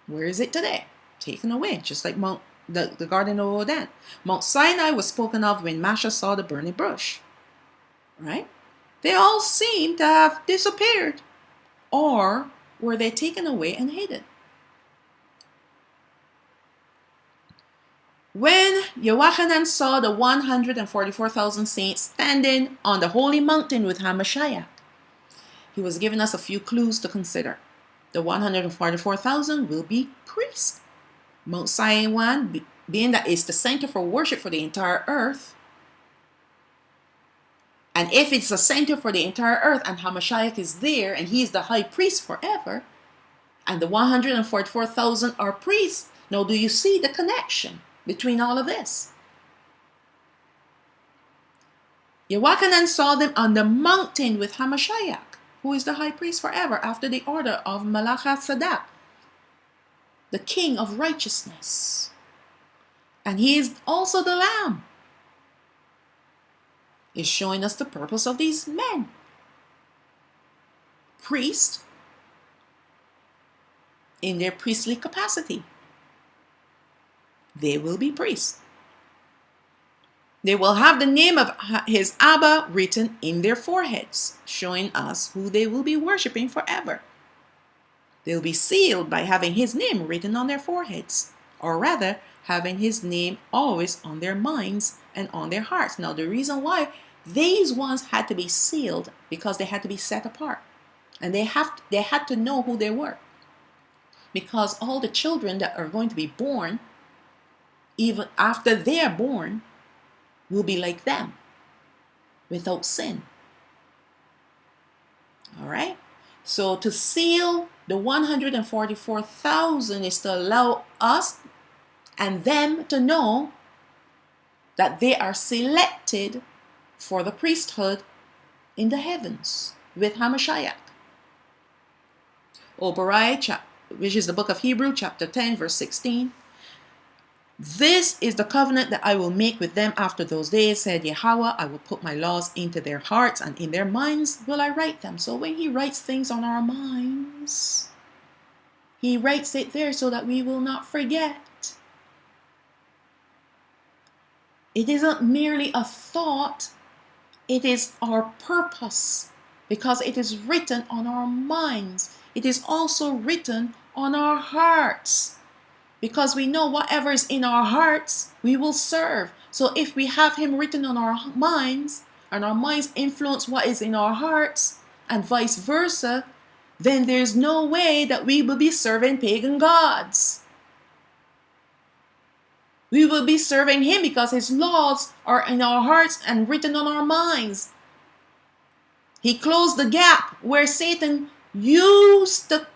Where is it today? Taken away, just like the Garden of Eden. Mount Sinai was spoken of when Masha saw the burning bush. Right? They all seem to have disappeared. Or were they taken away and hidden? When Yochanan saw the 144,000 saints standing on the holy mountain with Hamashiach, he was giving us a few clues to consider. The 144,000 will be priests. Mount Sinai, being that it's the center for worship for the entire earth, and if it's a center for the entire earth and Hamashiach is there and he is the high priest forever, and the 144,000 are priests, now do you see the connection between all of this? Yochanan saw them on the mountain with Hamashiach, who is the high priest forever, after the order of Melchizedek, the king of righteousness. And he is also the Lamb. Is showing us the purpose of these men. Priests in their priestly capacity. They will be priests. They will have the name of his Abba written in their foreheads, showing us who they will be worshiping forever. They'll be sealed by having his name written on their foreheads, or rather, having his name always on their minds and on their hearts. Now, the reason why these ones had to be sealed, because they had to be set apart. And they had to know who they were. Because all the children that are going to be born, even after they are born, will be like them, without sin. All right? So to seal the 144,000 is to allow us and them to know that they are selected for the priesthood in the heavens with Hamashiach. Obadiah, which is the book of Hebrew, chapter 10, verse 16. This is the covenant that I will make with them after those days, said Yahawah. I will put my laws into their hearts, and in their minds will I write them. So when he writes things on our minds, he writes it there so that we will not forget. It isn't merely a thought, it is our purpose, because it is written on our minds. It is also written on our hearts, because we know whatever is in our hearts, we will serve. So if we have him written on our minds, and our minds influence what is in our hearts, and vice versa, then there's no way that we will be serving pagan gods. We will be serving him because his laws are in our hearts and written on our minds. He closed the gap where Satan used to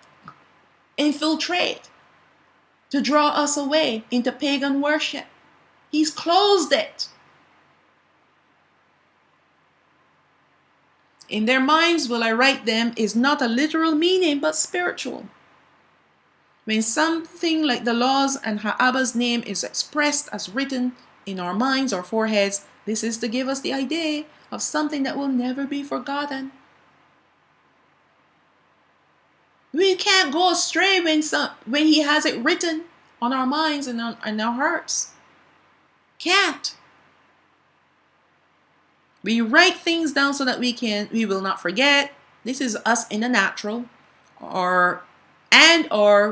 infiltrate to draw us away into pagan worship. He's closed it. In their minds will I write them is not a literal meaning but spiritual. When something like the laws and Abba's name is expressed as written in our minds or foreheads, this is to give us the idea of something that will never be forgotten. We can't go astray when he has it written on our minds and on our hearts. Can't. We write things down so that we will not forget. This is us in the natural, or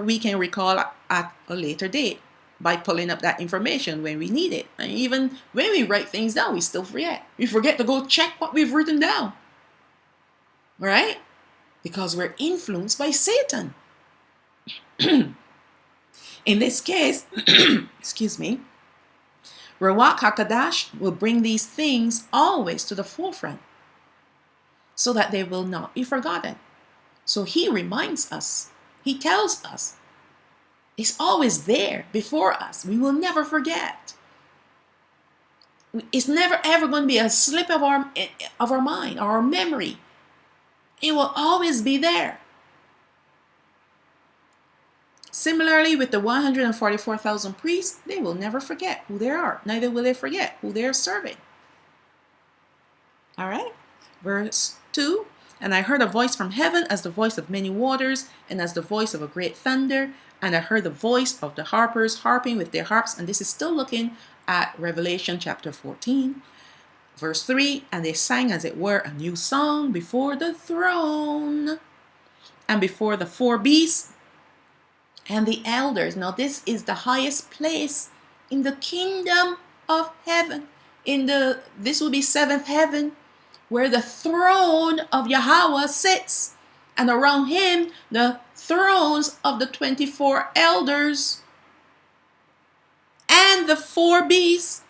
we can recall at a later date by pulling up that information when we need it. And even when we write things down, we still forget. We forget to go check what we've written down. Right? Because we're influenced by Satan. In this case, excuse me, Ruach HaKodesh will bring these things always to the forefront so that they will not be forgotten. So he reminds us. He tells us. It's always there before us. We will never forget. It's never ever going to be a slip of our mind, our memory. It will always be there. Similarly, with the 144,000 priests, they will never forget who they are. Neither will they forget who they are serving. All right. Verse 2. And I heard a voice from heaven as the voice of many waters, and as the voice of a great thunder. And I heard the voice of the harpers harping with their harps. And this is still looking at Revelation chapter 14. Verse 3. And they sang as it were a new song before the throne and before the four beasts and the elders. Now this is the highest place in the kingdom of heaven. This will be seventh heaven, where the throne of Yahawah sits, and around him the thrones of the 24 elders and the four beasts